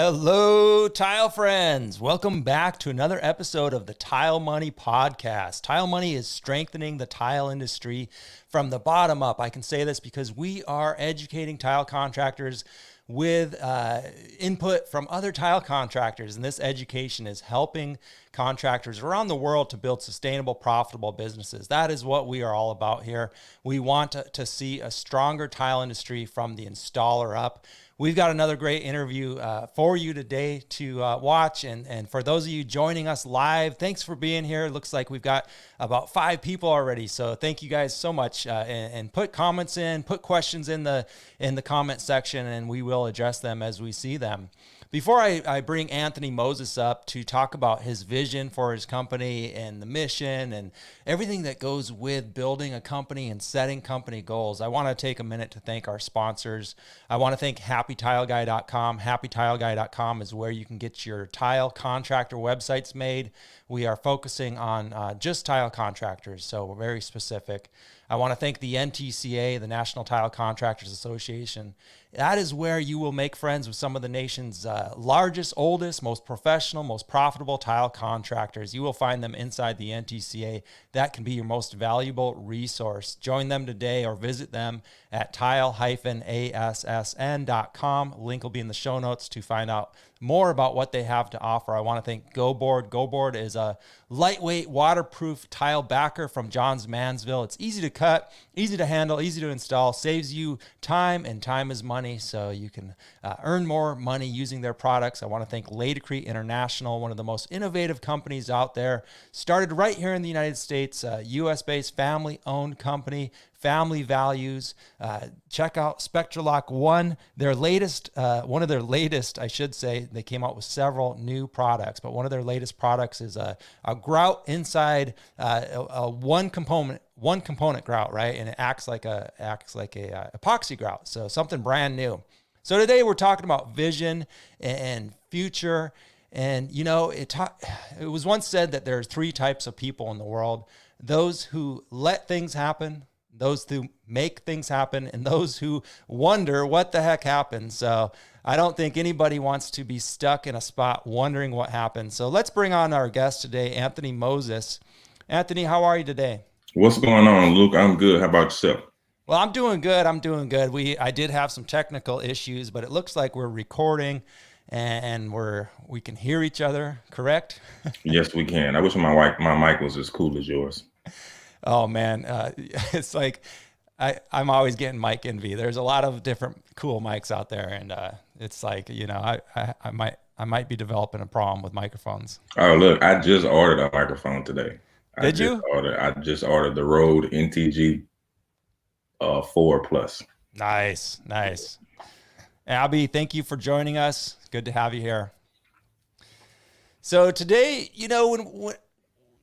Hello, tile friends. Welcome back to another episode of the Tile Money Podcast. Tile Money is strengthening the tile industry from the bottom up. I can say this because we are educating tile contractors with input from other tile contractors. And this education is helping contractors around the world to build sustainable, profitable businesses. That is what we are all about here. We want to see a stronger tile industry from the installer up. We've got another great interview for you today to watch. And for those of you joining us live, thanks for being here. It looks like we've got about 5 people already. So thank you guys so much. And put comments in, put questions in the comment section, and we will address them as we see them. Before I bring Anthony Moses up to talk about his vision for his company and the mission and everything that goes with building a company and setting company goals, I want to take a minute to thank our sponsors. I want to thank HappyTileGuy.com. HappyTileGuy.com is where you can get your tile contractor websites made. We are focusing on just tile contractors, so we're very specific. I want to thank the NTCA, the National Tile Contractors Association. That is where you will make friends with some of the nation's largest, oldest, most professional, most profitable tile contractors. You will find them inside the NTCA. That can be your most valuable resource. Join them today or visit them at tile-assn.com. Link will be in the show notes to find out more about what they have to offer. I want to thank GoBoard. GoBoard is a lightweight, waterproof tile backer from Johns Manville. It's easy to cut, easy to handle, easy to install, saves you time, and time is money, so you can earn more money using their products. I want to thank Laticrete International, one of the most innovative companies out there. Started right here in the United States, US-based family-owned company, family values. Check out Spectralock One, their latest, one of their latest, I should say. They came out with several new products, but one of their latest products is a grout inside a one component grout, right? And it acts like a epoxy grout. So something brand new. So today we're talking about vision and future. And you know, it was once said that there's 3 types of people in the world: those who let things happen, those who make things happen, and those who wonder what the heck happened. So I don't think anybody wants to be stuck in a spot wondering what happened. So let's bring on our guest today, Anthony Moses. Anthony, how are you today? What's going on, Luke? I'm good. How about yourself? Well, I'm doing good. I did have some technical issues, but it looks like we're recording and we can hear each other, correct? Yes, we can. I wish my mic was as cool as yours. Oh man, it's like I'm always getting mic envy. There's a lot of different cool mics out there, and it's like, you know, I might be developing a problem with microphones. Oh, look, I just ordered a microphone today. Did you? I just ordered the Rode NTG 4 Plus. Nice. Abby, thank you for joining us. Good to have you here. So today, you know, when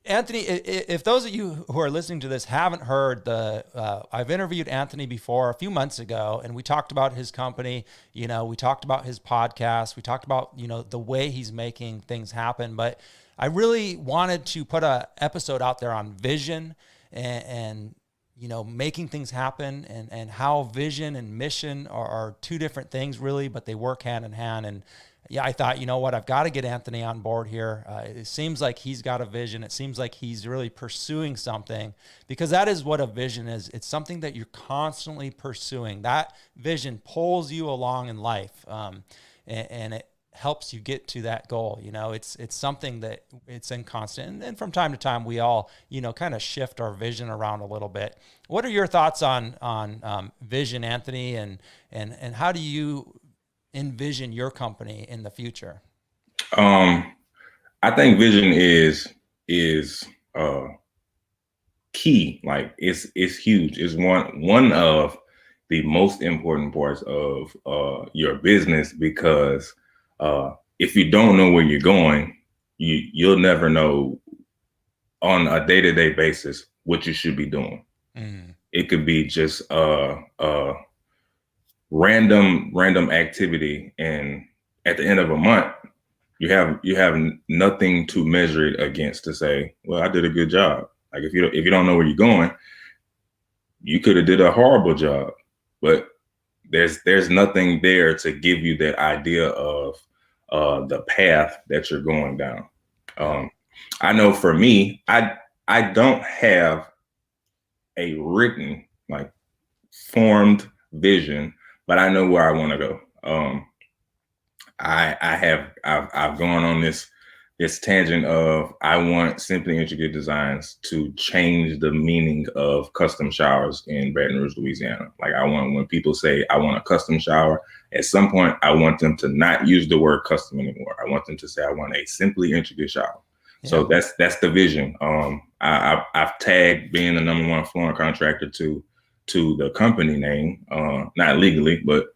Anthony, if those of you who are listening to this haven't heard, I've interviewed Anthony before a few months ago, and we talked about his company. You know, we talked about his podcast. We talked about, you know, the way he's making things happen. But I really wanted to put an episode out there on vision and you know, making things happen, and how vision and mission are 2 different things really, but they work hand in hand. And yeah, I thought, you know what, I've got to get Anthony on board here. It seems like he's got a vision. It seems like he's really pursuing something, because that is what a vision is. It's something that you're constantly pursuing. That vision pulls you along in life, and it helps you get to that goal. You know, it's something that it's in constant. And from time to time, we all, you know, kind of shift our vision around a little bit. What are your thoughts on vision, Anthony, and how do you envision your company in the future? I think vision is key. Like it's huge. It's one of the most important parts of your business, because if you don't know where you're going, you'll never know on a day-to-day basis what you should be doing. It could be just random activity, and at the end of a month, you have nothing to measure it against to say, well, I did a good job. Like if you don't know where you're going, you could have did a horrible job, but there's nothing there to give you that idea of the path that you're going down. Yeah. I know for me, I don't have a written, like, formed vision, but I know where I want to go. I've gone on this tangent of I want Simply Intricate Designs to change the meaning of custom showers in Baton Rouge, Louisiana. Like, I want, when people say I want a custom shower, at some point I want them to not use the word custom anymore. I want them to say I want a Simply Intricate shower. Yeah. So that's the vision. I've tagged being the #1 flooring contractor to the company name, not legally, but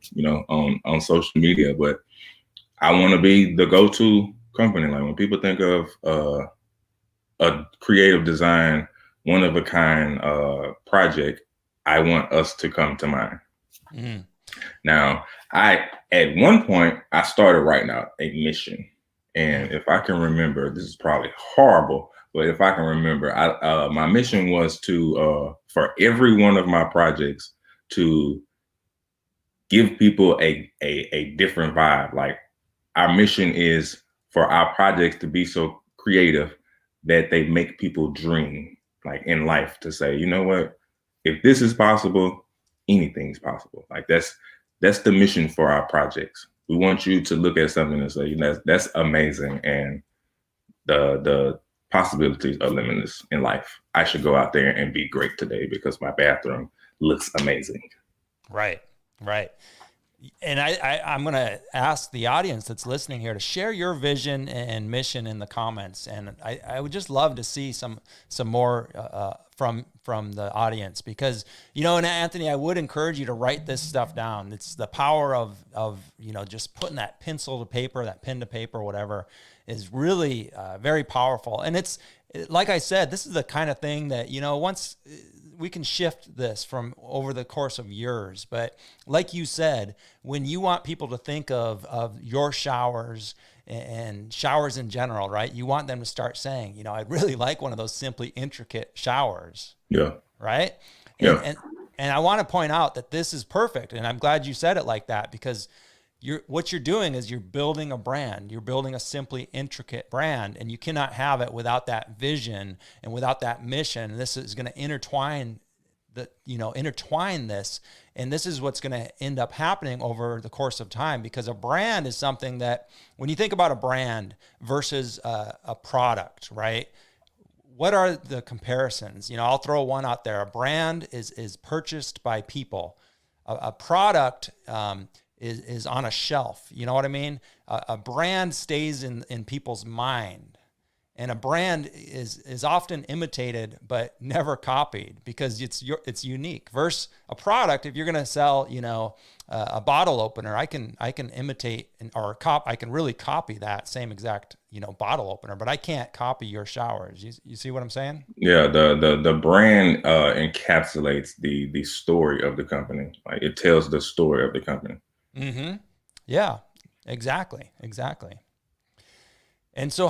on social media. But I want to be the go-to company. Like, when people think of a creative design, one of a kind project, I want us to come to mind. Mm. Now, at one point I started writing out a mission, and if I can remember, this is probably horrible, but if I can remember, my mission was to for every one of my projects to give people a different vibe. Like, our mission is for our projects to be so creative that they make people dream, like, in life, to say, you know what, if this is possible, anything's possible. Like, that's the mission for our projects. We want you to look at something and say, that's amazing, and the possibilities are limitless in life. I should go out there and be great today because my bathroom looks amazing. Right. And I'm going to ask the audience that's listening here to share your vision and mission in the comments. And I would just love to see some more from the audience, because, and Anthony, I would encourage you to write this stuff down. It's the power of just putting that pencil to paper, that pen to paper, whatever, is really very powerful. And it's, like I said, this is the kind of thing that, once we can shift this from over the course of years. But like you said, when you want people to think of your showers and showers in general, right? You want them to start saying, I'd really like one of those Simply Intricate showers. Yeah. Right. Yeah. And I want to point out that this is perfect. And I'm glad you said it like that, because what you're doing is you're building a brand. You're building a Simply Intricate brand, and you cannot have it without that vision and without that mission. And this is going to intertwine this. And this is what's going to end up happening over the course of time, because a brand is something that, when you think about a brand versus a product, right? What are the comparisons? I'll throw one out there. A brand is purchased by people. A product, is on a shelf. You know what I mean? A brand stays in people's mind, and a brand is often imitated but never copied, because it's unique. Versus a product, if you're going to sell, a bottle opener, I can imitate I can really copy that same exact bottle opener, but I can't copy your showers. You see what I'm saying? Yeah, the brand encapsulates the story of the company. Like, it tells the story of the company. Mm-hmm. Yeah, exactly. And so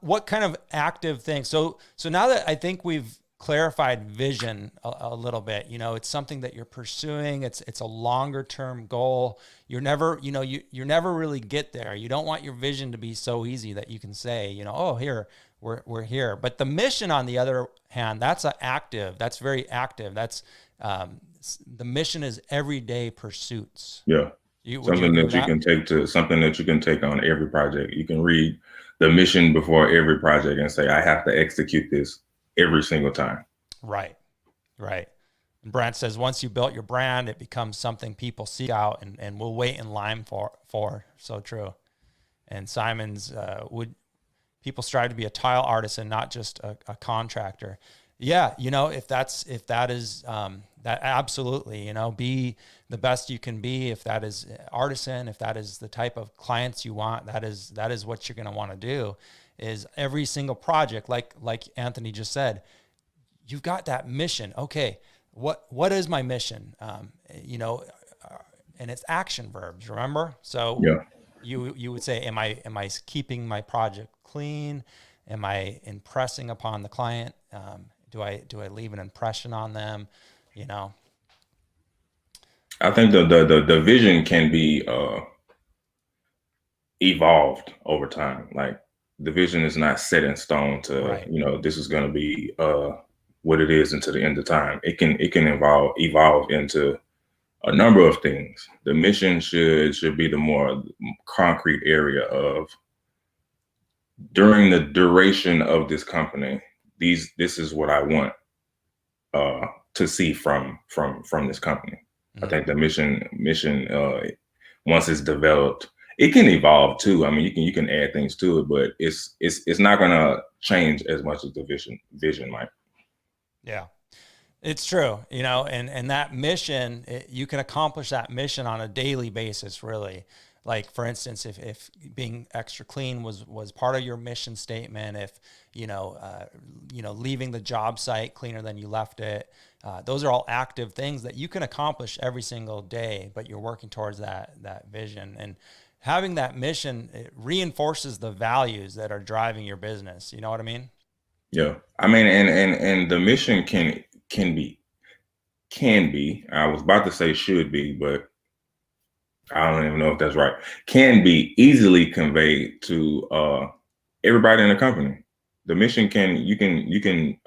what kind of active things? So now that I think we've clarified vision a little bit, it's something that you're pursuing. It's a longer term goal. You're never, you never really get there. You don't want your vision to be so easy that you can say, oh, here, we're here. But the mission, on the other hand, that's very active. That's, the mission is everyday pursuits. Yeah. Something that you can take on every project. You can read the mission before every project and say, I have to execute this every single time. Right. And Brent says, once you built your brand, it becomes something people seek out and will wait in line for. So true. And Simon's, would people strive to be a tile artisan, not just a contractor? Yeah. If that is, that absolutely, be the best you can be. If that is artisan, if that is the type of clients you want, that is what you're going to want to do. Is every single project, like Anthony just said, you've got that mission. Okay, what is my mission? And it's action verbs. Remember, so yeah. You would say, am I keeping my project clean? Am I impressing upon the client? Do I leave an impression on them? I think the vision can be evolved over time. Like the vision is not set in stone to, Right. this is going to be what it is until the end of time. It can evolve into a number of things. The mission should be the more concrete area of during the duration of this company. This is what I want to see from this company. I think the mission once it's developed, it can evolve too. I mean, you can add things to it, but it's not gonna change as much as the vision might. Yeah. It's true, and that mission, you can accomplish that mission on a daily basis, really. Like, for instance, if being extra clean was part of your mission statement, if, leaving the job site cleaner than you left it, those are all active things that you can accomplish every single day, but you're working towards that vision. And having that mission, it reinforces the values that are driving your business. You know what I mean? Yeah, I mean, and the mission can be. I was about to say should be, but I don't even know if that's right. Can be easily conveyed to everybody in the company. The mission you can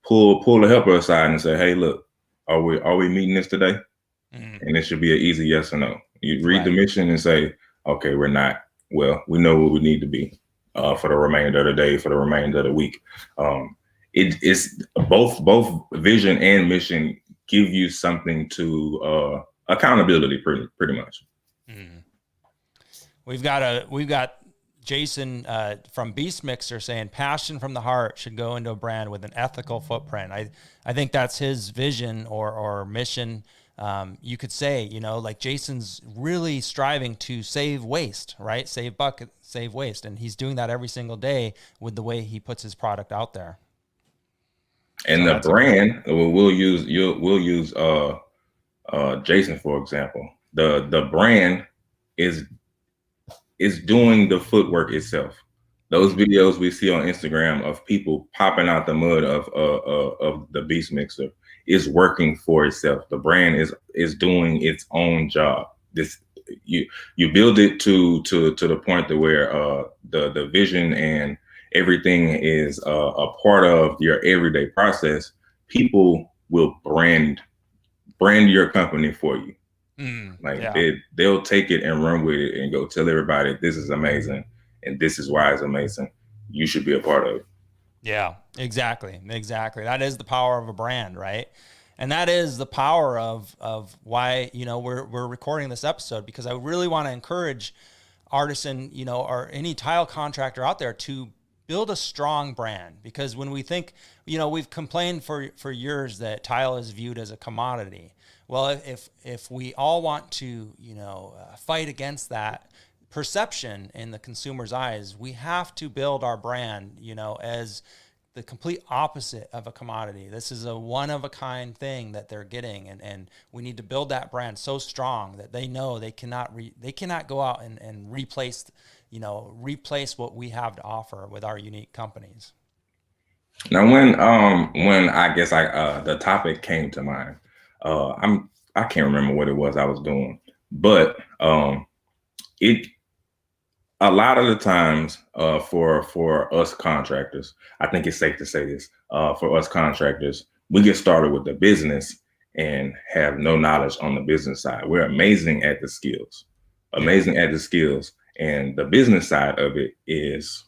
pull the helper aside and say, "Hey, look, are we meeting this today?" And it should be an easy yes or no. You read the Right. mission and say, "Okay, we're not. Well, we know what we need to be for the remainder of the day, for the remainder of the week." It's both vision and mission give you something to accountability, pretty much. Mm. We've got Jason from Beast Mixer saying passion from the heart should go into a brand with an ethical footprint. I think that's his vision or mission. You could say, like Jason's really striving to save waste, right? Save bucket, save waste. And he's doing that every single day with the way he puts his product out there. And So the that's a great brand we'll use Jason for example. The brand is doing the footwork itself. Those videos we see on Instagram of people popping out the mud of the Beast Mixer is working for itself. The brand is doing its own job. This you build it to the point to where the vision and everything is a part of your everyday process. People will brand your company for you. Like yeah. they'll take it and run with it and go tell everybody this is amazing and this is why it's amazing. You should be a part of it. Yeah, exactly. That is the power of a brand, right? And that is the power of why, we're recording this episode, because I really want to encourage artisan, or any tile contractor out there to build a strong brand. Because when we think, we've complained for years that tile is viewed as a commodity. Well, if we all want to, fight against that perception in the consumer's eyes, we have to build our brand, as the complete opposite of a commodity. This is a one of a kind thing that they're getting. And we need to build that brand so strong that they know they cannot go out and replace what we have to offer with our unique companies. Now, when I guess the topic came to mind, I can't remember what it was I was doing, but it a lot of the times for us contractors, I think it's safe to say this, for us contractors, we get started with the business and have no knowledge on the business side. We're amazing at the skills, and the business side of it is,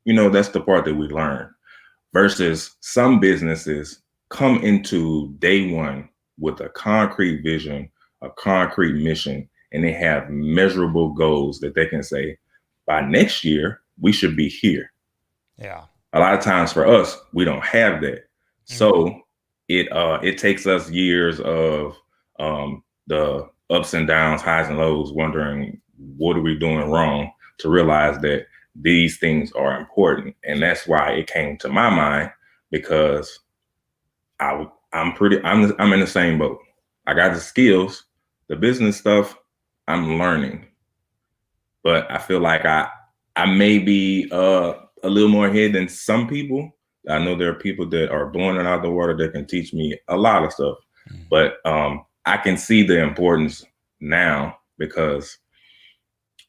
that's the part that we learn. Versus some businesses come into day one with a concrete vision, a concrete mission, and they have measurable goals that they can say, by next year, we should be here. Yeah. A lot of times for us, we don't have that. So it takes us years of the ups and downs, highs and lows, wondering what are we doing wrong, to realize that these things are important. And that's why it came to my mind, because I'm in the same boat. I got the skills, the business stuff I'm learning, but I feel like I may be a little more ahead than some people. I know there are people that are blowing it out of the water that can teach me a lot of stuff, but I can see the importance now, because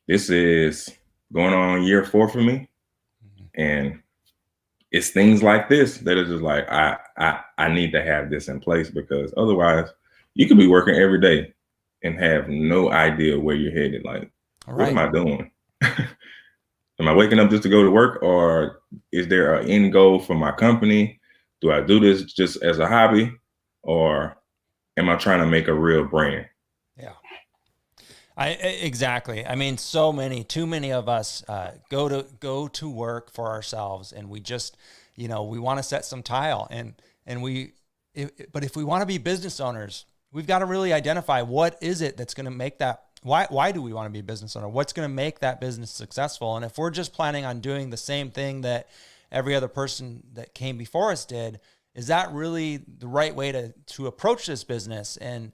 this is going on year 4 for me. And it's things like this that are just like, I need to have this in place, because otherwise you could be working every day and have no idea where you're headed. Like, what am I doing? Am I waking up just to go to work, or is there an end goal for my company? Do I do this just as a hobby, or am I trying to make a real brand? Yeah. Exactly. I mean, too many of us go to work for ourselves, and we just, we want to set some tile, but if we want to be business owners, we've got to really identify what is it that's going to make that. Why do we want to be a business owner? What's going to make that business successful? And if we're just planning on doing the same thing that every other person that came before us did, is that really the right way to approach this business? And,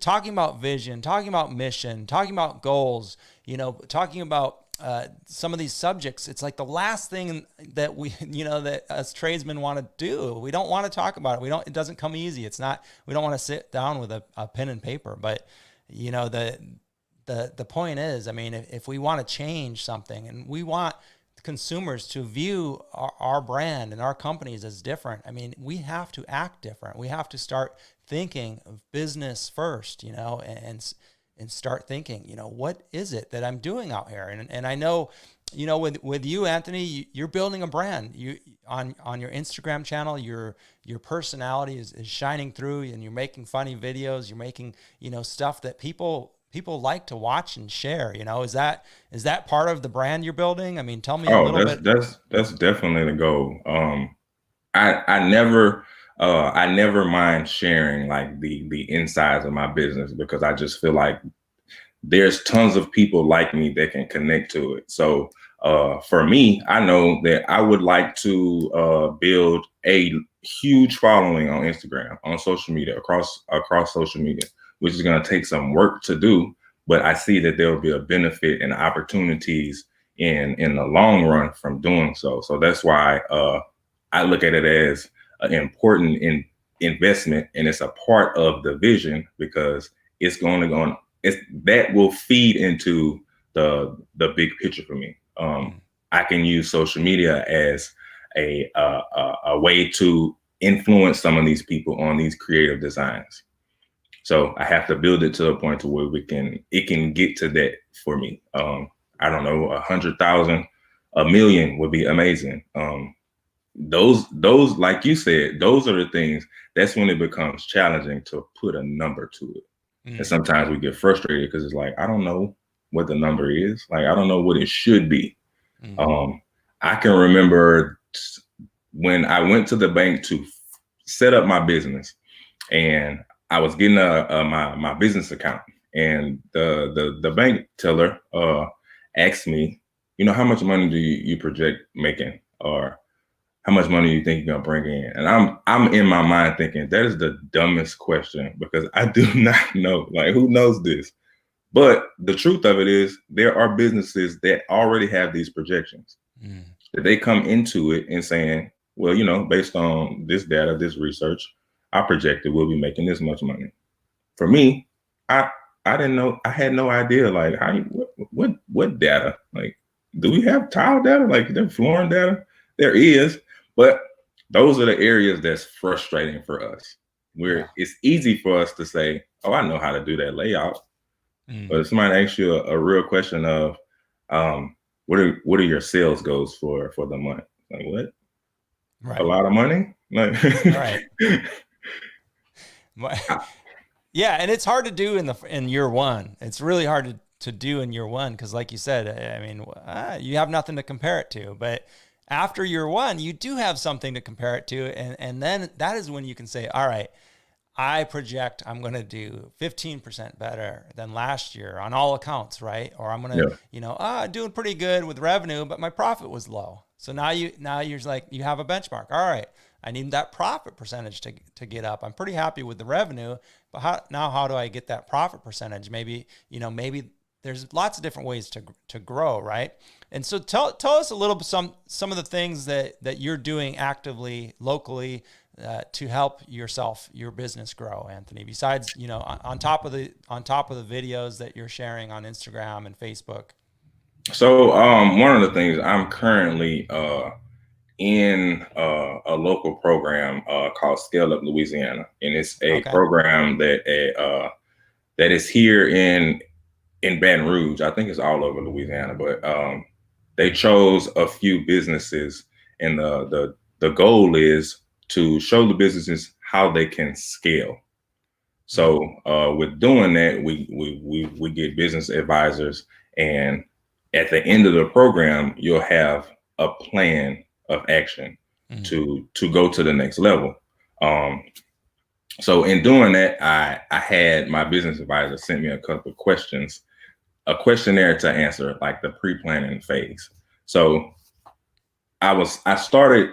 talking about vision, talking about mission, talking about goals, talking about some of these subjects, it's like the last thing that we, that us tradesmen want to do. We don't want to talk about it. It doesn't come easy. We don't want to sit down with a pen and paper, but the point is, I mean, if we want to change something and we want consumers to view our brand and our companies as different, I mean, we have to act different. We have to start thinking of business first, and start thinking, what is it that I'm doing out here? And I know, with you, Anthony, you're building a brand. You on your Instagram channel, your personality is shining through, and you're making funny videos. You're making, stuff that people like to watch and share. Is that part of the brand you're building? I mean, tell me a little bit. That's definitely the goal. I never mind sharing like the insides of my business, because I just feel like there's tons of people like me that can connect to it. So for me, I know that I would like to build a huge following on Instagram, on social media, across social media, which is going to take some work to do. But I see that there will be a benefit and opportunities in the long run from doing so. So that's why I look at it as an important investment, and it's a part of the vision, because it's going to go on. That will feed into the big picture for me. I can use social media as a way to influence some of these people on these creative designs. So I have to build it to a point to where it can get to that for me. I don't know, 100,000, 1 million would be amazing. Those, like you said, those are the things. That's when it becomes challenging to put a number to it. And sometimes we get frustrated because it's like, I don't know what the number is. Like, I don't know what it should be. I can remember when I went to the bank to set up my business, and I was getting my business account, and the bank teller asked me, how much money do you project making, or how much money do you think you're gonna bring in? And I'm in my mind thinking that is the dumbest question, because I do not know. Like, who knows this? But the truth of it is, there are businesses that already have these projections, that they come into it and saying, well, based on this data, this research, I projected we'll be making this much money. For me, I didn't know. I had no idea. Like, what data? Like, do we have tile data? Like, there flooring data? There is, but those are the areas that's frustrating for us. Where it's easy for us to say, "Oh, I know how to do that layout," but if somebody asks you a real question of, what are your sales goals for the month? Like, what? Right. A lot of money? Like, right. Yeah, and it's hard to do in year one. It's really hard to do in year one, because, like you said, I mean, you have nothing to compare it to. But after year one, you do have something to compare it to, and then that is when you can say, all right, I project I'm going to do 15% better than last year on all accounts, right? Or I'm going to, doing pretty good with revenue, but my profit was low. So now you're like, you have a benchmark. All right, I need that profit percentage to get up. I'm pretty happy with the revenue, but how do I get that profit percentage? Maybe there's lots of different ways to grow, right? And so tell us a little bit some of the things that you're doing actively locally to help your business grow, Anthony. Besides, on top of the videos that you're sharing on Instagram and Facebook. So one of the things I'm currently in a local program called Scale Up Louisiana, and it's a Okay. program that is here in Baton Rouge. I think it's all over Louisiana, but they chose a few businesses, and the goal is to show the businesses how they can scale. So with doing that, we get business advisors, and at the end of the program, you'll have a plan of action to go to the next level. Um, so in doing that, I had my business advisor send me a couple of questions, a questionnaire to answer, like the pre-planning phase. So I started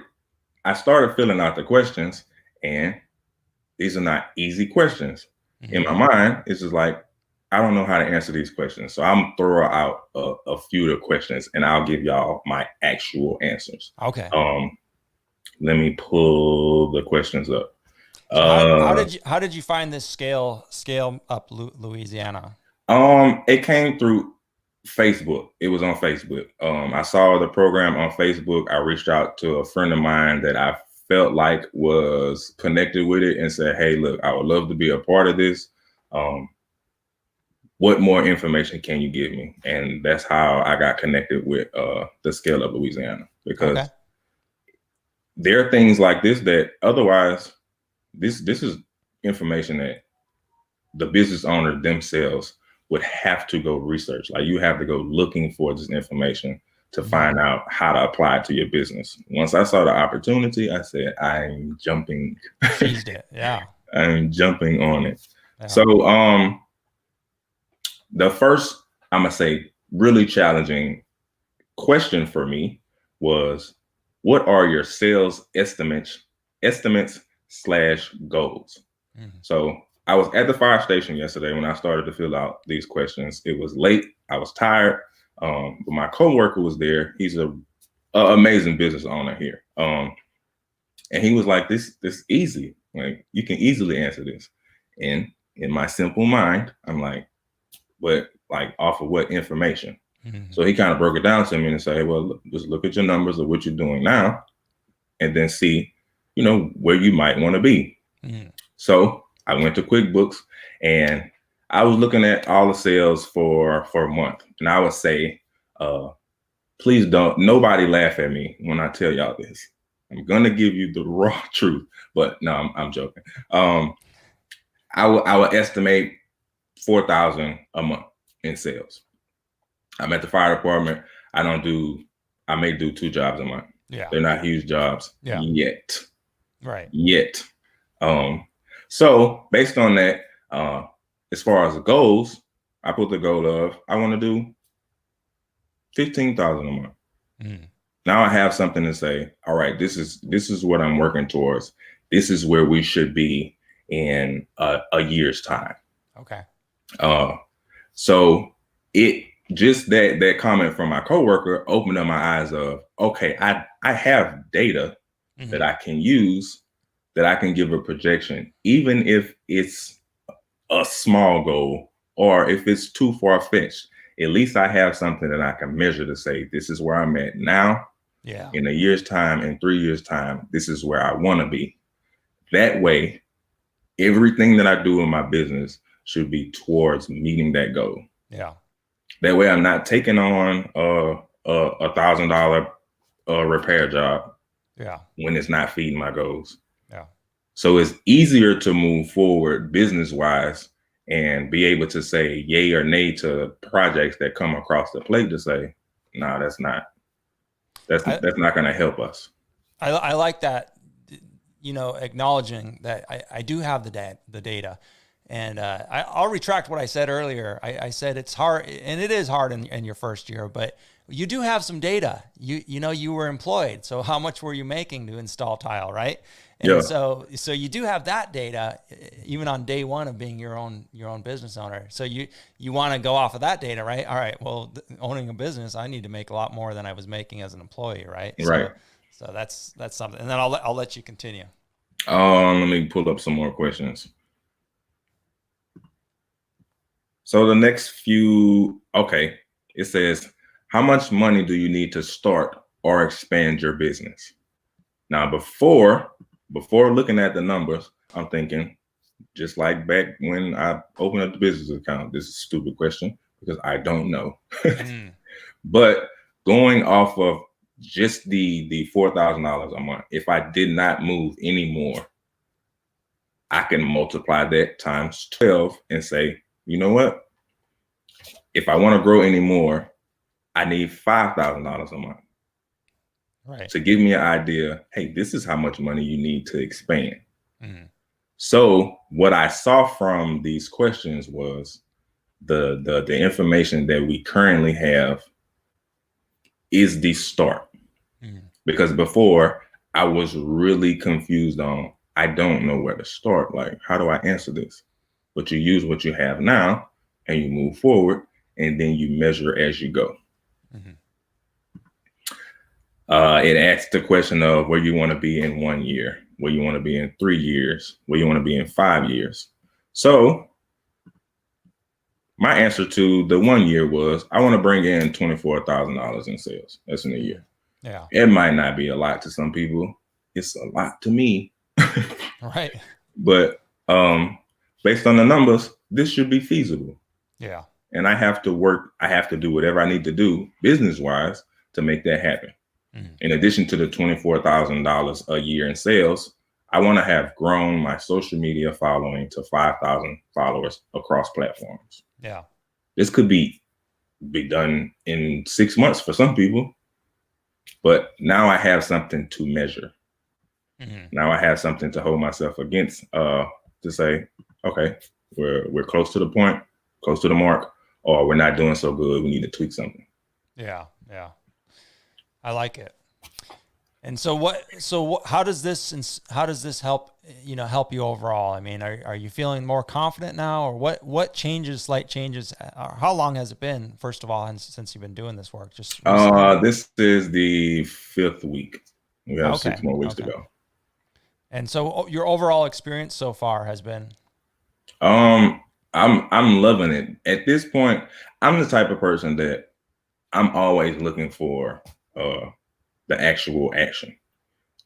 filling out the questions, and these are not easy questions. In my mind, it's just like, I don't know how to answer these questions. So I'm throw out a few of the questions, and I'll give y'all my actual answers. Okay. Let me pull the questions up. So how did you find this scale up Louisiana? It came through Facebook. It was on Facebook. I saw the program on Facebook. I reached out to a friend of mine that I felt like was connected with it and said, "Hey, look, I would love to be a part of this. Um, what more information can you give me?" And that's how I got connected with the Scale Up Louisiana, because there are things like this that otherwise this is information that the business owner themselves would have to go research. Like, you have to go looking for this information to find out how to apply it to your business. Once I saw the opportunity, I said, I'm jumping. Seized it. Yeah. I'm jumping on it. Yeah. So the first, I'm gonna say, really challenging question for me was, what are your sales estimates / goals? So I was at the fire station yesterday when I started to fill out these questions. It was late. I was tired. But my coworker was there. He's a amazing business owner here. And he was like, this easy. Like, you can easily answer this. And in my simple mind, I'm like, but like, off of what information? So he kind of broke it down to me and said, well, look, just look at your numbers of what you're doing now, and then see, where you might want to be. So I went to QuickBooks, and I was looking at all the sales for a month. And I would say, please don't, nobody laugh at me when I tell y'all this. I'm going to give you the raw truth, but no, I'm joking. I would estimate 4,000 a month in sales. I'm at the fire department. I may do 2 jobs a month. Yeah. They're not huge jobs yet. Right. Yet. So based on that, as far as the goals, I put the goal of, I want to do 15,000 a month. Now I have something to say, all right, this is what I'm working towards. This is where we should be in a year's time. Okay. So it just that comment from my coworker opened up my eyes of, okay, I have data that I can use, that I can give a projection, even if it's a small goal or if it's too far-fetched. At least I have something that I can measure to say, this is where I'm at now. Yeah. In a year's time, in 3 years' time, this is where I want to be. That way, everything that I do in my business should be towards meeting that goal. Yeah. That way, I'm not taking on a $1,000 repair job. Yeah. When it's not feeding my goals. Yeah. So it's easier to move forward business-wise and be able to say yay or nay to projects that come across the plate to say, no, that's not going to help us. I like that, acknowledging that I do have the data. And I'll retract what I said earlier. I said it's hard, and it is hard in your first year, but you do have some data. You were employed, so how much were you making to install tile, right? And so you do have that data, even on day one of being your own business owner. So you want to go off of that data, right? All right. Well, owning a business, I need to make a lot more than I was making as an employee, right? Right. So that's something. And then I'll let you continue. Let me pull up some more questions. So the next few, okay, it says, how much money do you need to start or expand your business? Now, before looking at the numbers, I'm thinking, just like back when I opened up the business account, this is a stupid question because I don't know. But going off of just the $4,000 a month, if I did not move anymore, I can multiply that times 12 and say, you know what? If I want to grow anymore, I need $5,000 a month. Right. To give me an idea, hey, this is how much money you need to expand. So what I saw from these questions was the information that we currently have is the start. Because before I was really confused on, I don't know where to start. Like, how do I answer this? But you use what you have now and you move forward, and then you measure as you go. It asks the question of where you want to be in 1 year, where you want to be in 3 years, where you want to be in 5 years. So my answer to the 1 year was, I want to bring in $24,000 in sales. That's in a year. Yeah. It might not be a lot to some people. It's a lot to me. Right. But based on the numbers, this should be feasible. Yeah. And I have to work. I have to do whatever I need to do business-wise to make that happen. In addition to the $24,000 a year in sales, I want to have grown my social media following to 5,000 followers across platforms. Yeah. This could be done in 6 months for some people, but now I have something to measure. Now I have something to hold myself against, to say, okay, we're close to the point, close to the mark, or we're not doing so good. We need to tweak something. Yeah. Yeah. I like it. And so how does this help you overall? I mean, are you feeling more confident now, or what slight changes, or how long has it been, first of all, and since you've been doing this work? Just recently? This is the 5th week. We have 6 more weeks to go. And so your overall experience so far has been? I'm loving it. At this point, I'm the type of person that I'm always looking for the actual action.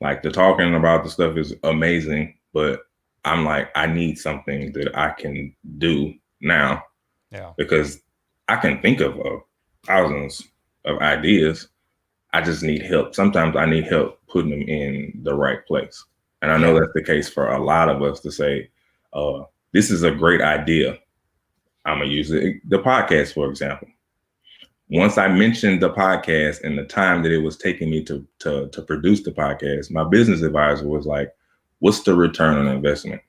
Like, the talking about the stuff is amazing, but I'm like, I need something that I can do now. Yeah. Because I can think of thousands of ideas. I just need help. Sometimes I need help putting them in the right place. And I know that's the case for a lot of us to say, this is a great idea. I'm going to use the podcast, for example. Once I mentioned the podcast and the time that it was taking me to produce the podcast, my business advisor was like, what's the return on investment?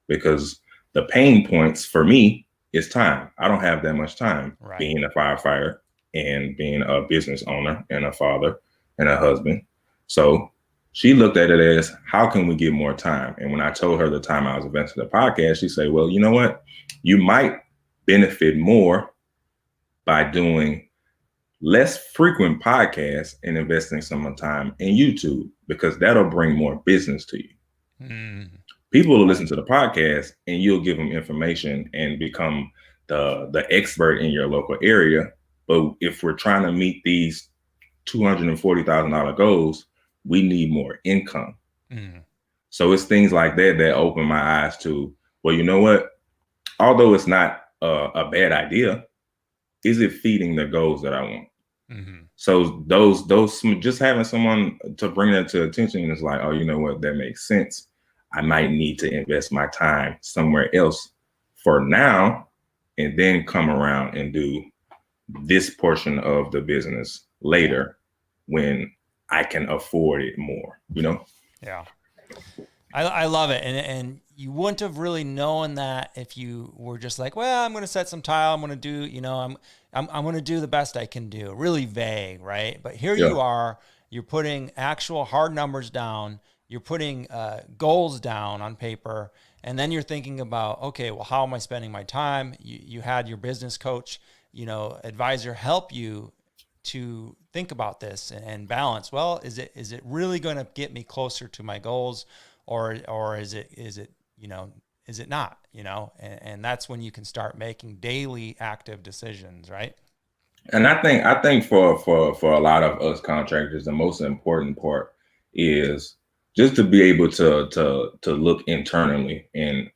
Because the pain points for me is time. I don't have that much time being a firefighter and being a business owner and a father and a husband. So she looked at it as, how can we get more time? And when I told her the time I was investing in the podcast, she said, well, you know what? You might benefit more by doing less frequent podcasts and investing some time in YouTube, because that'll bring more business to you. People will listen to the podcast and you'll give them information and become the expert in your local area. But if we're trying to meet these $240,000 goals, we need more income. So it's things like that open my eyes to, well, you know what? Although it's not a bad idea, is it feeding the goals that I want? So those just having someone to bring that to attention is like, oh, you know what? That makes sense. I might need to invest my time somewhere else for now, and then come around and do this portion of the business later when I can afford it more, you know? Yeah. I love it. And you wouldn't have really known that if you were just like, well, I'm going to set some tile. I'm going to do, I'm going to do the best I can do. Really vague, right? But here you are, you're putting actual hard numbers down. You're putting goals down on paper. And then you're thinking about, okay, well, how am I spending my time? You had your business coach, advisor help you to think about this and balance. Well, is it really going to get me closer to my goals, or is it not, and that's when you can start making daily active decisions, right? And I think for a lot of us contractors, the most important part is just to be able to look internally and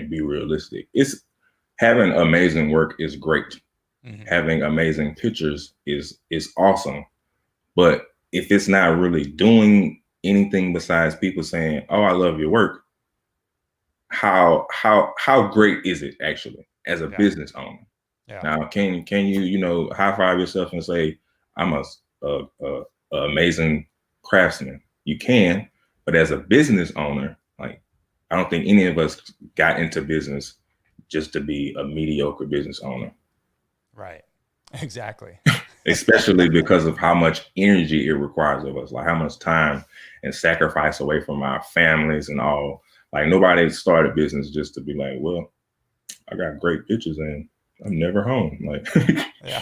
be realistic. It's having amazing work is great. Hmm. Having amazing pictures is awesome. But if it's not really doing anything besides people saying, "Oh, I love your work," how great is it actually as a Yeah. business owner? Yeah. Now, can you high five yourself and say I'm a amazing craftsman? You can, but as a business owner, like I don't think any of us got into business just to be a mediocre business owner, Right. Exactly. especially because of how much energy it requires of us, like how much time and sacrifice away from our families and all. Like nobody started business just to be like, well, I got great pictures and I'm never home. Like Yeah.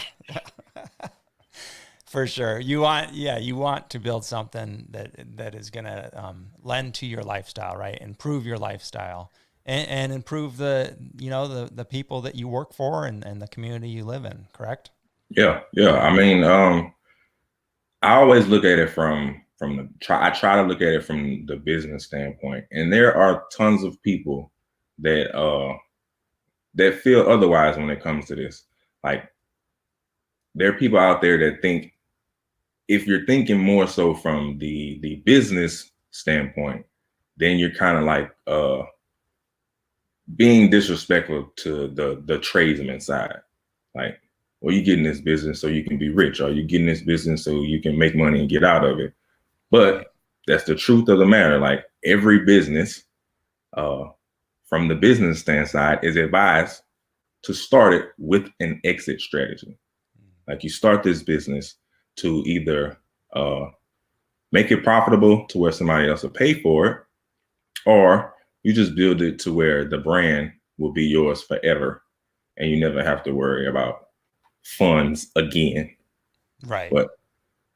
For sure. You want to build something that is going to lend to your lifestyle, right? Improve your lifestyle and improve the people that you work for and the community you live in, correct? yeah, yeah. I mean, I always look at it from the try. I try to look at it from the business standpoint, and there are tons of people that that feel otherwise when it comes to this. Like there are people out there that think if you're thinking more so from the business standpoint, then you're kind of like being disrespectful to the tradesman side. Like, well, you get in this business so you can be rich, or you get in this business so you can make money and get out of it. But Right. that's the truth of the matter. Like every business, uh, from the business stand side, is advised to start it with an exit strategy. Like you start this business to either uh, make it profitable to where somebody else will pay for it, or you just build it to where the brand will be yours forever and you never have to worry about funds again. Right. But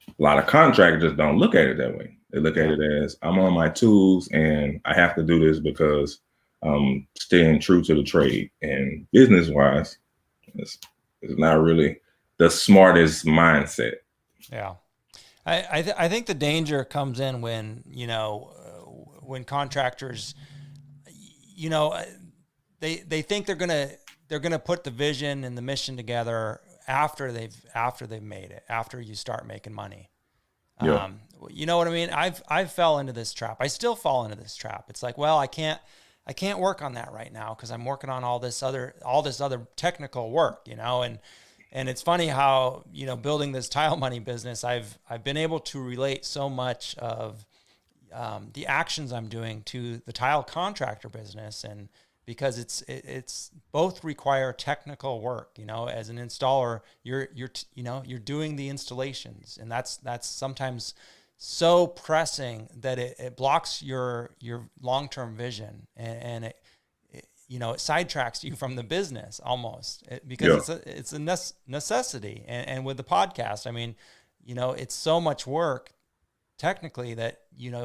a lot of contractors don't look at it that way. They look at Yeah. it as I'm on my tools and I have to do this because I'm staying true to the trade. And business wise, it's not really the smartest mindset. Yeah. I think the danger comes in when, when contractors, you know, uh, they think they're gonna put the vision and the mission together after they've made it, after you start making money. Yeah. You know what I mean? I've fell into this trap. I still fall into this trap. It's like, well, I can't work on that right now because I'm working on all this other technical work, and it's funny how, building this tile money business, I've been able to relate so much of the actions I'm doing to the tile contractor business, and because it's both require technical work. As an installer, you're doing the installations, and that's sometimes so pressing that it blocks your long-term vision, and it sidetracks you from the business almost, because Yeah. it's a necessity. And with the podcast, I mean, it's so much work technically that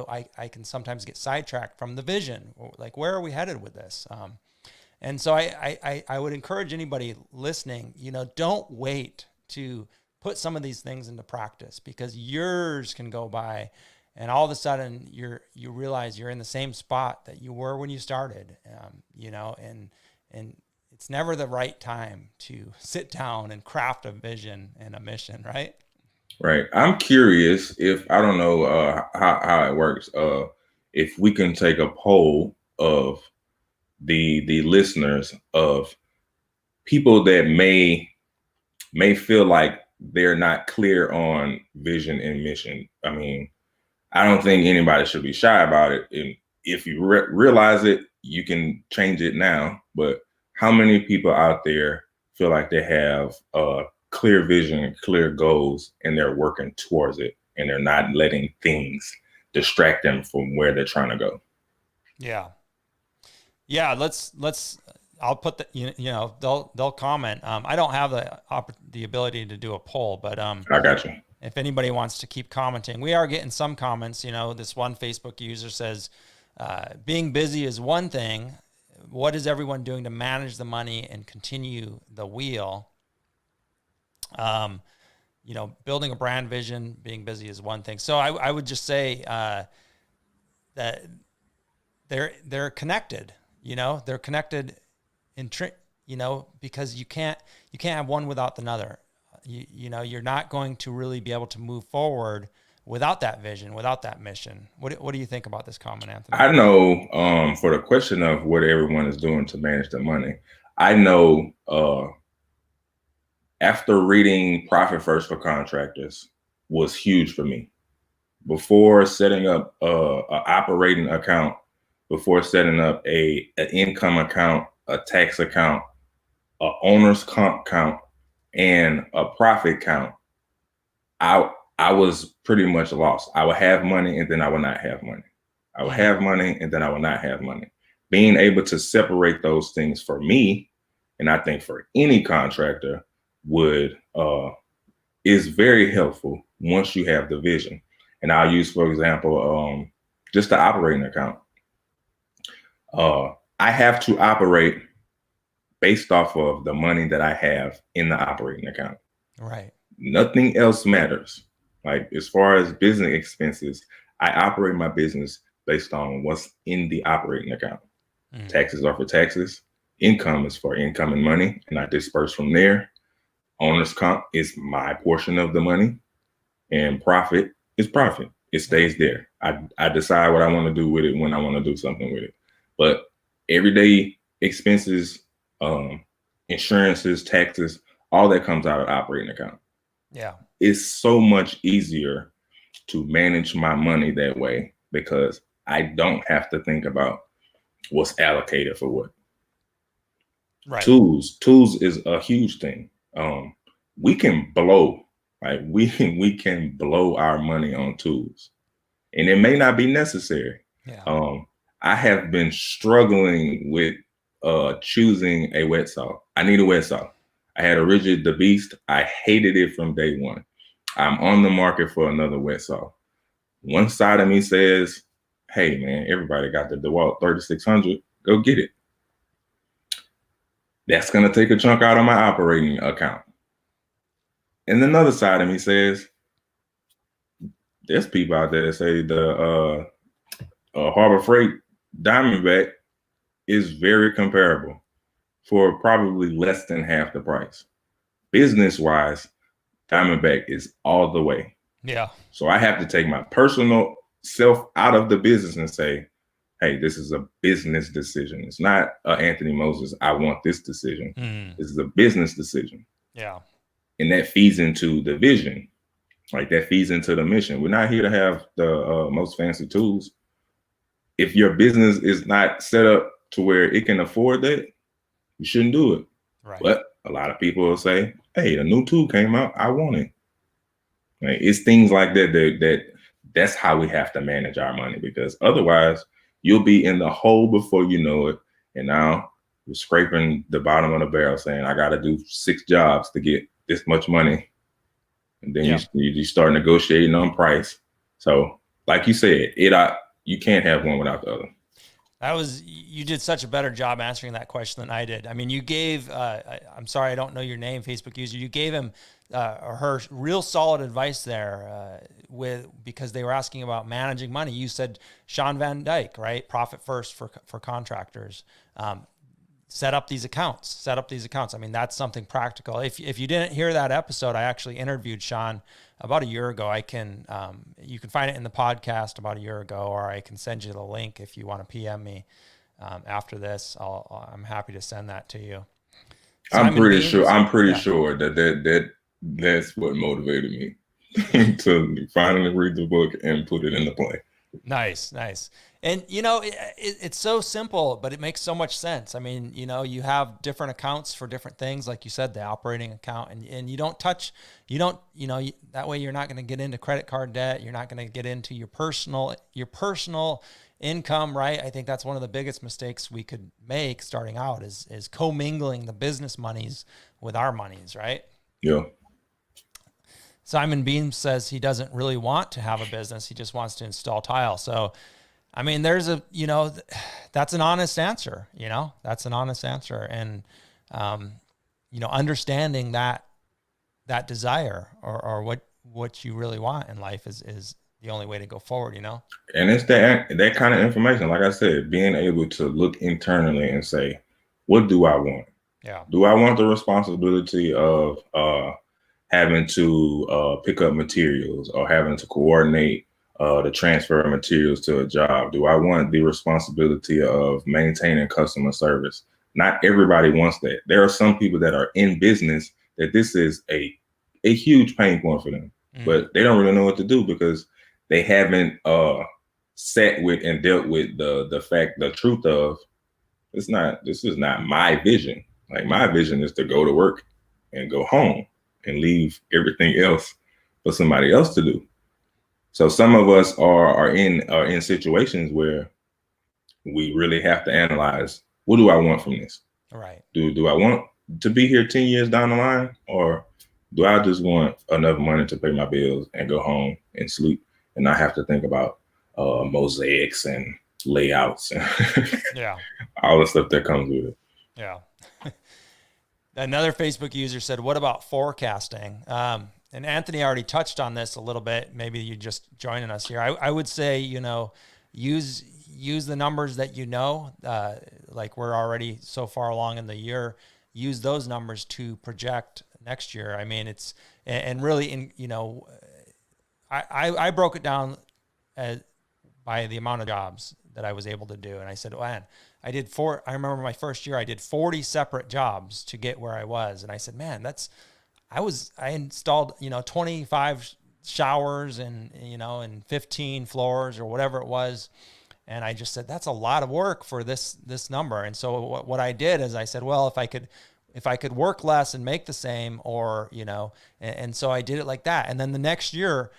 I can sometimes get sidetracked from the vision. Like, where are we headed with this? And so I would encourage anybody listening, don't wait to put some of these things into practice, because years can go by and all of a sudden you realize you're in the same spot that you were when you started. And it's never the right time to sit down and craft a vision and a mission, right? Right. I'm curious if I don't know how it works. If we can take a poll of the listeners of people that may feel like they're not clear on vision and mission. I mean, I don't think anybody should be shy about it. And if you realize it, you can change it now. But how many people out there feel like they have a clear vision, clear goals, and they're working towards it, and they're not letting things distract them from where they're trying to go? Yeah. Yeah, let's. I'll put the they'll comment. I don't have the ability to do a poll, but I got you. if anybody wants to keep commenting, we are getting some comments. This one Facebook user says, "Being busy is one thing. What is everyone doing to manage the money and continue the wheel?" Building a brand vision, being busy is one thing. So I would just say that they're connected. They're connected because you can't have one without another. You're not going to really be able to move forward without that vision, without that mission. What do you think about this comment, Anthony? I know for the question of what everyone is doing to manage their money, I know after reading Profit First for Contractors was huge for me. Before setting up an operating account, before setting up an income account, a tax account, a owner's comp count, and a profit count, I was pretty much lost. I would have money and then I would not have money. I would have money and then I would not have money. Being able to separate those things for me, and I think for any contractor, is very helpful once you have the vision. And I'll use, for example, just the operating account. I have to operate based off of the money that I have in the operating account. Right. Nothing else matters. Like as far as business expenses, I operate my business based on what's in the operating account. Taxes are for taxes. Income is for income and money, and I disperse from there. Owner's comp is my portion of the money, and profit is profit. It stays there. I decide what I want to do with it when I want to do something with it. But everyday expenses, insurances, taxes, all that comes out of the operating account. Yeah. It's so much easier to manage my money that way because I don't have to think about what's allocated for what. Right. Tools is a huge thing. We can blow, like we can blow our money on tools, and it may not be necessary. Yeah. I have been struggling with choosing a wet saw. I need a wet saw. I had a Rigid the Beast. I hated it from day one. I'm on the market for another wet saw. One side of me says, hey man, everybody got the DeWalt 3600. Go get it. That's going to take a chunk out of my operating account. And another side of me says, there's people out there that say the Harbor Freight Diamondback is very comparable for probably less than half the price. Business-wise, Diamondback is all the way. Yeah. So I have to take my personal self out of the business and say, hey, this is a business decision. It's not Anthony Moses, I want this decision. This is a business decision. Yeah. And that feeds into the vision. Like that feeds into the mission. We're not here to have the most fancy tools. If your business is not set up to where it can afford that, you shouldn't do it. Right. But a lot of people will say, hey, a new tool came out, I want it. Like, it's things like that's how we have to manage our money, because otherwise you'll be in the hole before you know it. And now you're scraping the bottom of the barrel saying, I got to do 6 jobs to get this much money. And then you start negotiating on price. So like you said, you can't have one without the other. You did such a better job answering that question than I did. I mean, you gave, I'm sorry, I don't know your name, Facebook user. You gave him or her real solid advice there because they were asking about managing money. You said Sean Van Dyke, right? Profit first for contractors. Set up these accounts. I mean, that's something practical. If you didn't hear that episode, I actually interviewed Sean about a year ago. You can find it in the podcast about a year ago, or I can send you the link if you want to PM me after this. I'm happy to send that to you. I'm pretty sure that that's what motivated me to finally read the book and put it into play. Nice. And, it's so simple, but it makes so much sense. I mean, you have different accounts for different things. Like you said, the operating account, and that way you're not going to get into credit card debt. You're not going to get into your personal income, right? I think that's one of the biggest mistakes we could make starting out is commingling the business monies with our monies, right? Yeah. Simon Beam says he doesn't really want to have a business. He just wants to install tile. So, I mean, that's an honest answer, And, understanding that that desire or what you really want in life is the only way to go forward, you know? And it's that kind of information. Like I said, being able to look internally and say, what do I want? Yeah. Do I want the responsibility of having to pick up materials or having to coordinate the transfer of materials to a job? Do I want the responsibility of maintaining customer service? Not everybody wants that. There are some people that are in business that this is a huge pain point for them, but they don't really know what to do because they haven't sat with and dealt with the truth of this is not my vision. Like my vision is to go to work and go home and leave everything else for somebody else to do. So some of us are in situations where we really have to analyze, what do I want from this? Right. Do I want to be here 10 years down the line, or do I just want enough money to pay my bills and go home and sleep and not have to think about mosaics and layouts and Yeah. all the stuff that comes with it? Yeah. Another Facebook user said, what about forecasting? And Anthony already touched on this a little bit. Maybe you just joining us here. I would say, you know, use the numbers that you know, like we're already so far along in the year, use those numbers to project next year. I mean, it's, and really in, you know, I broke it down by the amount of jobs that I was able to do. And I said, man, I remember my first year, I did 40 separate jobs to get where I was. And I said, man, I installed, you know, 25 showers and, you know, and 15 floors or whatever it was. And I just said, that's a lot of work for this number. And so what I did is I said, well, if I could work less and make the same, or, you know, and so I did it like that. And then the next year,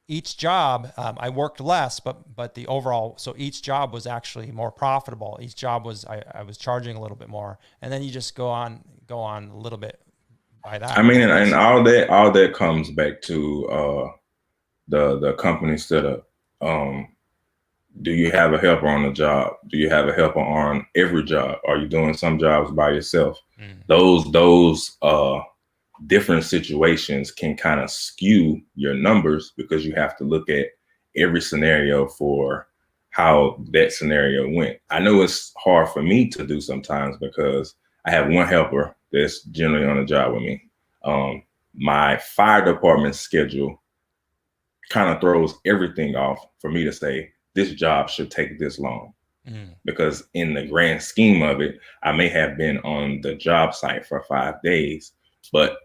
each job, I worked less, but the overall, so each job was actually more profitable. Each job was, I was charging a little bit more. And then you just go on a little bit by that. I mean, and all that comes back to the company setup. Do you have a helper on the job? Do you have a helper on every job? Are you doing some jobs by yourself? Those different situations can kind of skew your numbers because you have to look at every scenario for how that scenario went. I know it's hard for me to do sometimes because I have one helper that's generally on the job with me. My fire department schedule kind of throws everything off for me to say, this job should take this long. Because in the grand scheme of it, I may have been on the job site for 5 days, but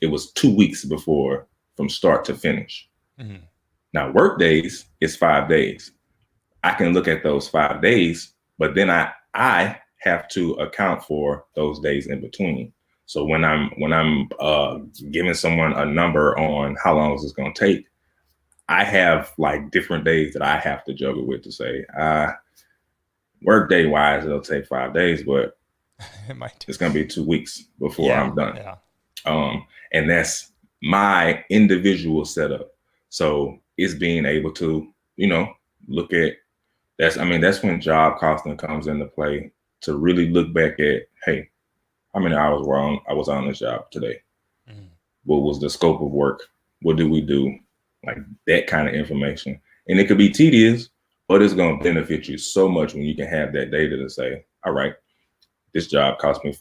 it was 2 weeks before from start to finish. Now, work days is 5 days. I can look at those 5 days, but then I have to account for those days in between. So when I'm giving someone a number on how long is this going to take, I have like different days that I have to juggle with to say, work day wise, it'll take 5 days, but it's going to be 2 weeks before I'm done. Yeah. And that's my individual setup. So it's being able to, you know, look at that's when job costing comes into play, to really look back at, hey, how many hours I was on this job today? What was the scope of work? What did we do? Like that kind of information. And it could be tedious, but it's going to benefit you so much when you can have that data to say, all right, this job cost me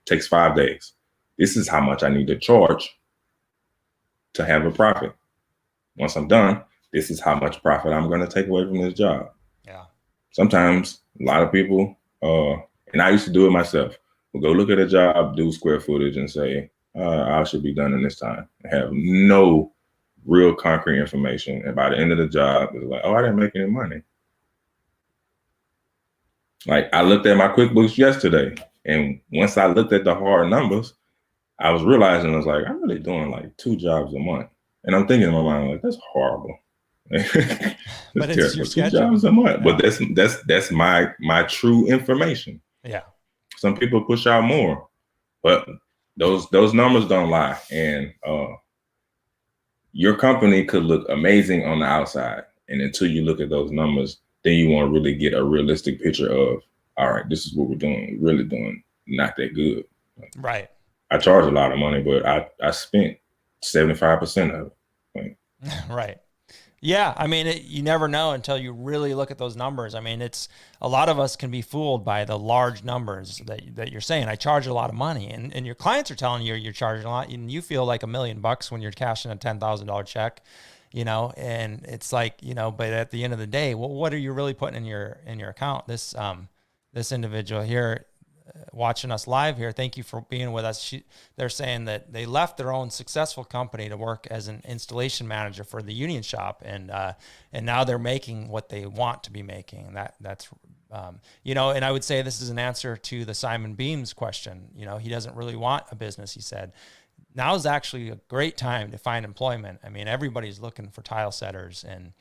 takes 5 days. This is how much I need to charge to have a profit. Once I'm done, this is how much profit I'm going to take away from this job. Yeah. Sometimes a lot of people, and I used to do it myself, will go look at a job, do square footage and say, I should be done in this time. I have no real concrete information. And by the end of the job, it's like, oh, I didn't make any money. Like I looked at my QuickBooks yesterday, and once I looked at the hard numbers, I was realizing I was like, I'm really doing like 2 jobs a month. And I'm thinking in my mind, like, that's horrible. But it's your 2 schedule. jobs a month. Yeah. But that's my true information. Yeah. Some people push out more, but those numbers don't lie. And your company could look amazing on the outside. And until you look at those numbers, then you want to really get a realistic picture of, all right, this is what we're doing. We're really doing not that good. Right. I charge a lot of money, but I spent 75% of it. Like, Right. Yeah, I mean, you never know until you really look at those numbers. I mean, it's a lot of us can be fooled by the large numbers that you're saying. I charge a lot of money, and your clients are telling you you're charging a lot, and you feel like $1,000,000 when you're cashing a $10,000 check, and it's like, but at the end of the day, well, what are you really putting in your account? This individual here watching us live here, thank you for being with us. They're saying that they left their own successful company to work as an installation manager for the union shop, and now they're making what they want to be making. And that's and I would say this is an answer to the Simon Beams question. He doesn't really want a business. He said now is actually a great time to find employment. I mean, everybody's looking for tile setters and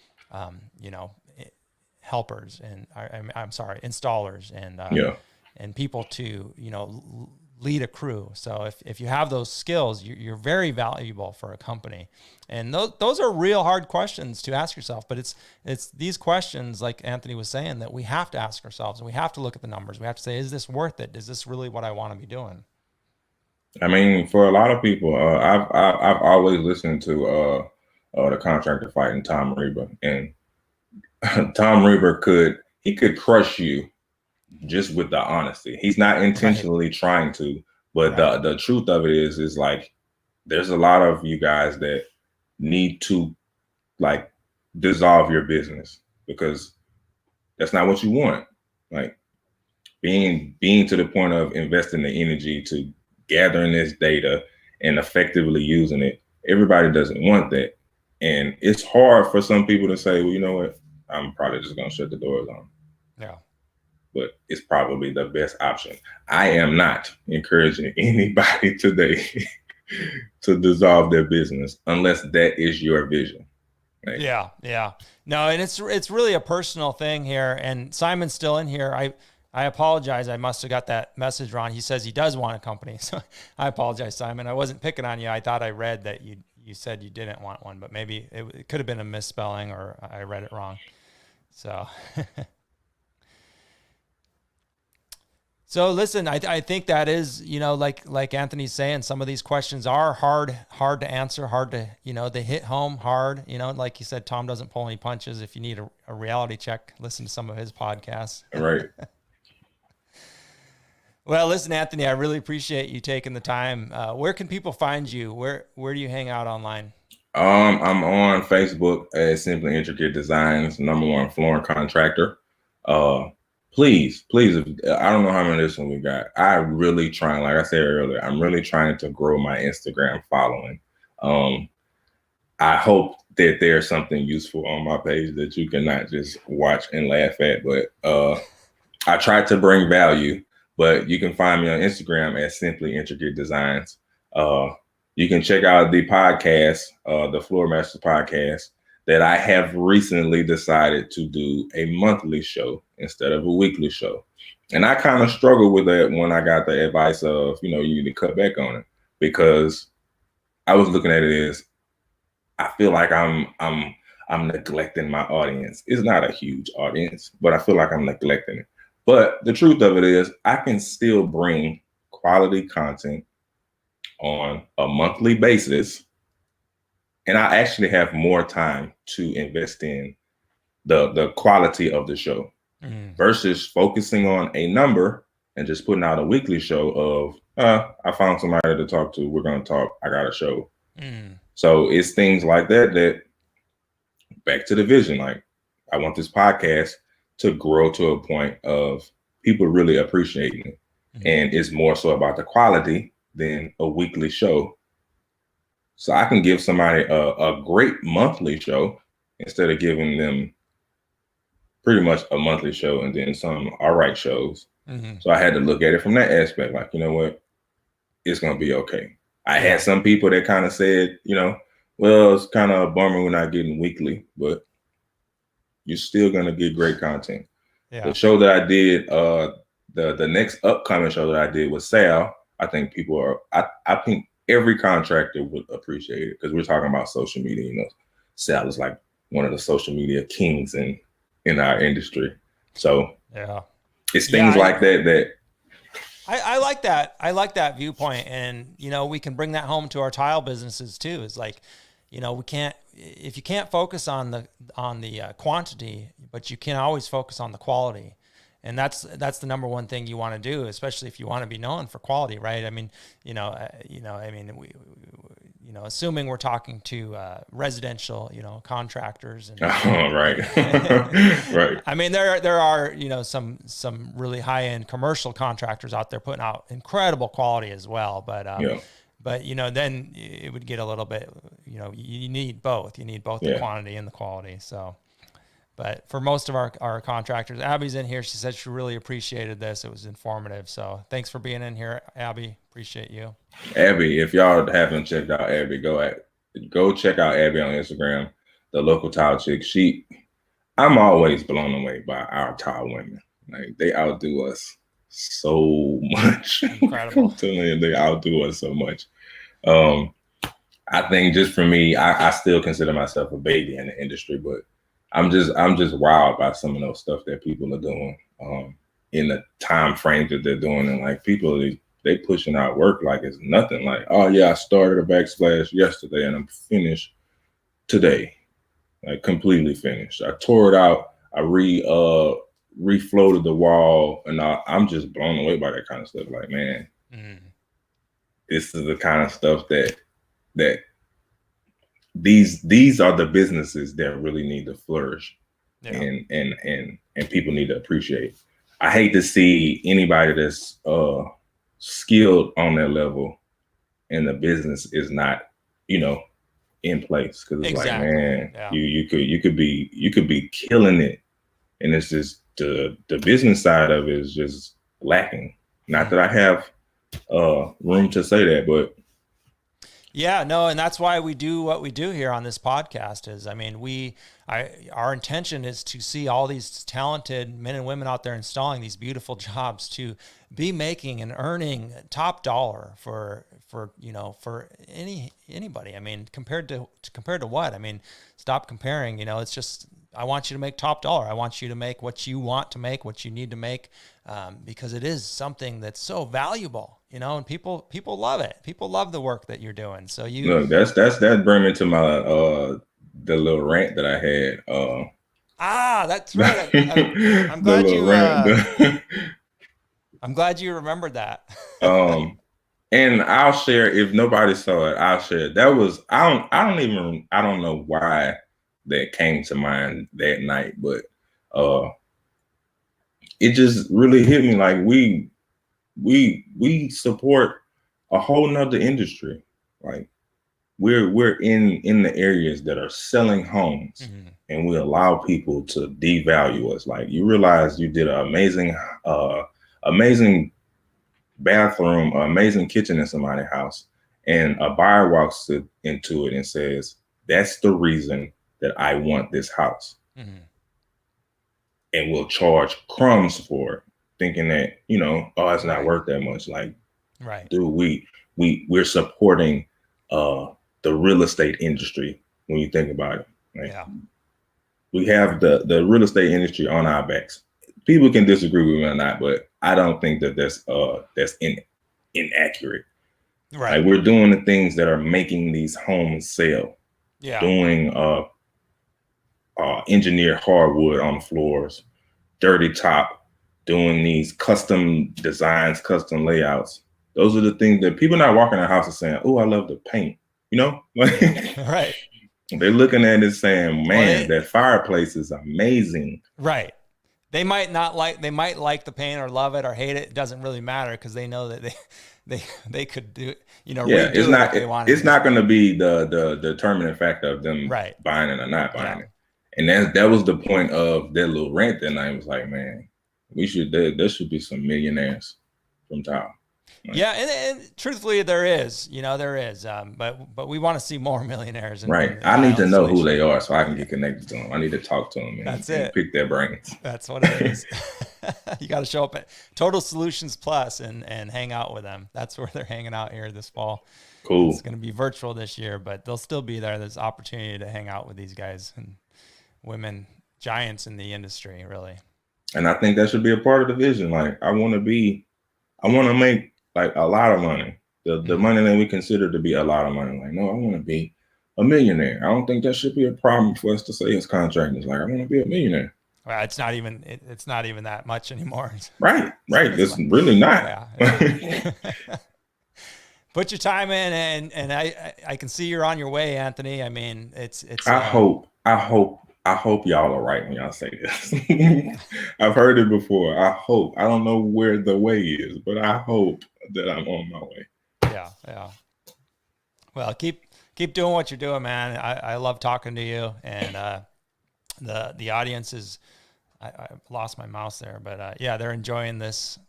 helpers, and I'm sorry, installers, and yeah. and people to, lead a crew. So if you have those skills, you're very valuable for a company. And those are real hard questions to ask yourself, but it's these questions, like Anthony was saying, that we have to ask ourselves, and we have to look at the numbers. We have to say, is this worth it? Is this really what I want to be doing? I mean, for a lot of people, I've always listened to the contractor fighting Tom Reber, and Tom Reber could crush you just with the honesty. He's not intentionally trying to, but the truth of it is like, there's a lot of you guys that need to like dissolve your business because that's not what you want. Like being to the point of investing the energy to gathering this data and effectively using it. Everybody doesn't want that. And it's hard for some people to say, well, you know what? I'm probably just going to shut the doors on. Yeah. But it's probably the best option. I am not encouraging anybody today to dissolve their business unless that is your vision. Right? Yeah. No, and it's really a personal thing here. And Simon's still in here. I apologize. I must have got that message wrong. He says he does want a company. So I apologize, Simon. I wasn't picking on you. I thought I read that you said you didn't want one, but maybe it could have been a misspelling or I read it wrong. So So listen, I think that is, like Anthony's saying, some of these questions are hard to answer, hard to, they hit home hard, like you said, Tom doesn't pull any punches. If you need a reality check, listen to some of his podcasts. Right. Well, listen, Anthony, I really appreciate you taking the time. Where can people find you? Where do you hang out online? I'm on Facebook as Simply Intricate Designs, #1 flooring contractor. Please, I don't know how many of this one we got. I'm really trying, like I said earlier, I'm really trying to grow my Instagram following. I hope that there's something useful on my page that you can not just watch and laugh at, but I try to bring value. But you can find me on Instagram at Simply Intricate Designs. You can check out the podcast, the Floor Masters podcast, that I have recently decided to do a monthly show instead of a weekly show. And I kind of struggled with that when I got the advice of, you need to cut back on it, because I was looking at it as, I feel like I'm neglecting my audience. It's not a huge audience, but I feel like I'm neglecting it. But the truth of it is, I can still bring quality content on a monthly basis, and I actually have more time to invest in the quality of the show versus focusing on a number and just putting out a weekly show of, I found somebody to talk to. We're going to talk. I got a show. So it's things like that back to the vision. Like, I want this podcast to grow to a point of people really appreciating it. And it's more so about the quality than a weekly show. So I can give somebody a great monthly show instead of giving them pretty much a monthly show and then some all right shows. So I had to look at it from that aspect. Like, you know what? It's going to be okay. I had some people that kind of said, well, it's kind of a bummer we're not getting weekly, but you're still going to get great content. The show that I did, the next upcoming show that I did was Sal. I think I think every contractor would appreciate it, because we're talking about social media. Sal is like one of the social media kings in our industry. So it's things like that I like that. I like that viewpoint. And, you know, we can bring that home to our tile businesses too. It's like, you know, if you can't focus on the quantity, but you can always focus on the quality. And that's the number one thing you want to do, especially if you want to be known for quality, right? I mean, assuming we're talking to residential, contractors and Oh, right. Right. I mean, there are, some really high end commercial contractors out there putting out incredible quality as well. Yeah. But then it would get a little bit, you need both. You need both the Yeah. quantity and the quality. So, but for most of our contractors, Abby's in here. She said she really appreciated this. It was informative. So thanks for being in here, Abby. Appreciate you. Abby, if y'all haven't checked out Abby, go check out Abby on Instagram, the local tile chick. I'm always blown away by our tile women. Like, they outdo us so much. Incredible. I'm telling you, they outdo us so much. I think just for me, I still consider myself a baby in the industry, but I'm just wild by some of those stuff that people are doing in the time frames that they're doing. And like, people, they pushing out work like it's nothing. Like, oh yeah, I started a backsplash yesterday and I'm finished today. Like, completely finished. I tore it out. I refloated the wall, and I'm just blown away by that kind of stuff. Like, man, this is the kind of stuff that these are the businesses that really need to flourish, and people need to appreciate. I hate to see anybody that's skilled on that level and the business is not, in place, because it's like, man, you could be killing it, and it's just the business side of it is just lacking. Not that I have room to say that, but yeah, no, and that's why we do what we do here on this podcast. Is, I mean, our intention is to see all these talented men and women out there installing these beautiful jobs to be making and earning top dollar for anybody. I mean, compared to what? I mean, stop comparing. It's just, I want you to make top dollar. I want you to make what you want to make, what you need to make, because it is something that's so valuable, and people love it. People love the work that you're doing. So look, that bring me to my the little rant that I had. That's right. I'm glad you remembered that. And I'll share, if nobody saw it, I'll share it. That was, I don't know why that came to mind that night, but it just really hit me. Like, we support a whole nother industry. Like, we're in the areas that are selling homes, and we allow people to devalue us. Like, you realize you did an amazing bathroom, amazing kitchen in somebody's house, and a buyer walks into it and says, that's the reason that I want this house. And we'll charge crumbs for it, thinking that, it's not worth that much. Like, right, dude, we're supporting the real estate industry when you think about it. Like, we have the real estate industry on our backs. People can disagree with me or not, but I don't think that that's inaccurate. Right. Like, we're doing the things that are making these homes sell. Yeah. Doing engineered hardwood on the floors, dirty top, doing these custom designs, custom layouts. Those are the things that people not walking in the house and saying, "Oh, I love the paint." Right. They're looking at it saying, "Man, that fireplace is amazing." Right. They might like the paint or love it or hate it. It doesn't really matter, because they know that they could do, it's not going to be the determining factor of them buying it or not buying it. And that was the point of that little rant that night. It was like, man, there should be some millionaires from tile. Right. Yeah, and truthfully, there is, but we want to see more millionaires. Right. I need to know who they are so I can get connected to them. I need to talk to them and pick their brains. That's what it is. You got to show up at Total Solutions Plus and hang out with them. That's where they're hanging out here this fall. Cool. It's going to be virtual this year, but they'll still be there. There's opportunity to hang out with these guys and women, giants in the industry, really. And I think that should be a part of the vision. Like, I want to be I want to make like a lot of money. The money that we consider to be a lot of money. Like, no, I want to be a millionaire. I don't think that should be a problem for us to say as contractors. Like, I want to be a millionaire. Well, it's not even that much anymore. Right. It's like, really not. Yeah. Put your time in, and I can see you're on your way, Anthony. I mean, it's. I hope y'all are right when y'all say this. I've heard it before. I hope. I don't know where the way is, but I hope that I'm on my way. Yeah. Well, keep doing what you're doing, man. I love talking to you, and the audience is. I lost my mouse there, but yeah, they're enjoying this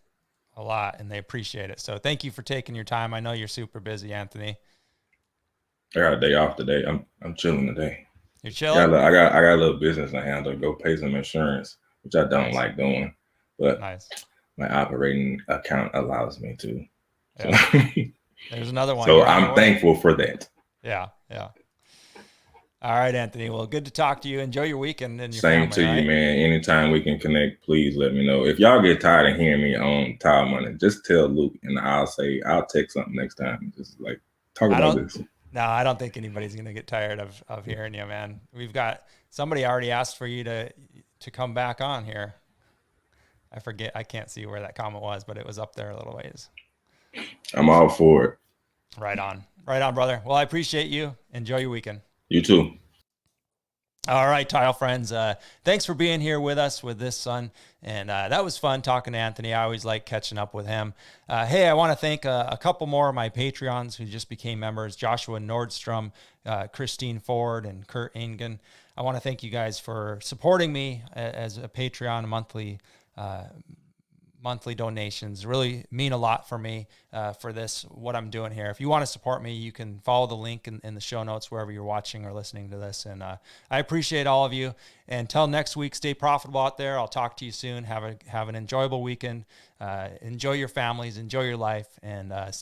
a lot and they appreciate it. So thank you for taking your time. I know you're super busy, Anthony. I got a day off today. I'm chilling today. You're chilling? I got a little business to handle. Go pay some insurance, which I don't like doing, but my operating account allows me to. Yeah. So. There's another one. So I'm thankful for that. Yeah. All right, Anthony. Well, good to talk to you. Enjoy your weekend and your Same family, to you, man. Anytime we can connect, please let me know. If y'all get tired of hearing me on Tile Money, just tell Luke and I'll take something next time. Just like talk about this. No, I don't think anybody's going to get tired of hearing you, man. We've got somebody already asked for you to come back on here. I forget. I can't see where that comment was, but it was up there a little ways. I'm all for it. Right on, brother. Well, I appreciate you. Enjoy your weekend. You too. All right, Tile friends. Thanks for being here with us with this son. And that was fun talking to Anthony. I always like catching up with him. Hey, I want to thank a couple more of my Patreons who just became members, Joshua Nordstrom, Christine Ford, and Kurt Engen. I want to thank you guys for supporting me as a Patreon monthly donations really mean a lot for me for what I'm doing here. If you want to support me, you can follow the link in the show notes wherever you're watching or listening to this. And I appreciate all of you. Until next week, stay profitable out there. I'll talk to you soon. Have an enjoyable weekend. Enjoy your families, enjoy your life, and